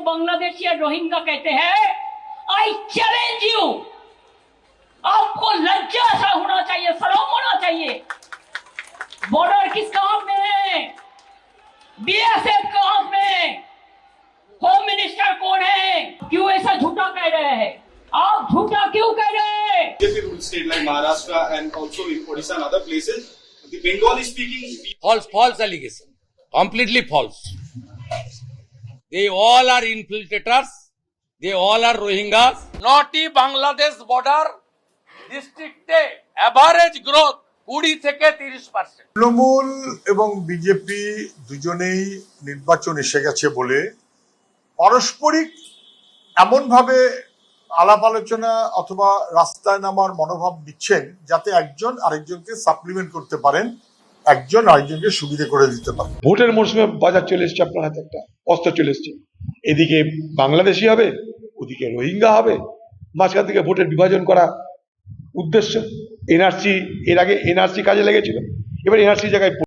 बांग्लादेशी या रोहिंग्या कहते हैं, आई चैलेंज यू। आपको लज्जा सा होना चाहिए, शर्म होना चाहिए। बॉर्डर किसका हाथ में है? बीएसएफ का हाथ में। होम मिनिस्टर कौन है? क्यों ऐसा झूठा कह रहे हैं? आप झूठा क्यों कह रहे हैं? BJP state like Maharashtra and also in Odisha and other places, the Bengali speaking false allegation, completely false. They all are infiltrators, they all are Rohingyas. Naughty Bangladesh border district average growth 20 থেকে 30%. তৃণমূল এবং BJP দুজনেই নির্বাচন এসে গেছে বলে পারস্পরিক এমনভাবে আলাপ আলোচনা অথবা রাস্তায় নামার মনোভাব দিচ্ছেন যাতে একজন আরেকজনকে সাপ্লিমেন্ট করতে পারেন, একজন আরেকজনকে সুবিধা করে দিতে পারেন। ভোটের মরশুমে বাজার চলে এসছে, আপনার হাতে একটা অস্ত্র চলে এসছে। এদিকে বাংলাদেশি হবে, ওদিকে রোহিঙ্গা হবে, মাঝখান থেকে ভোটের বিভাজন করা উদ্দেশ্য। এনআরসি এর আগে এনআরসি কাজে লেগেছিল, এবার এনআরসি জায়গায়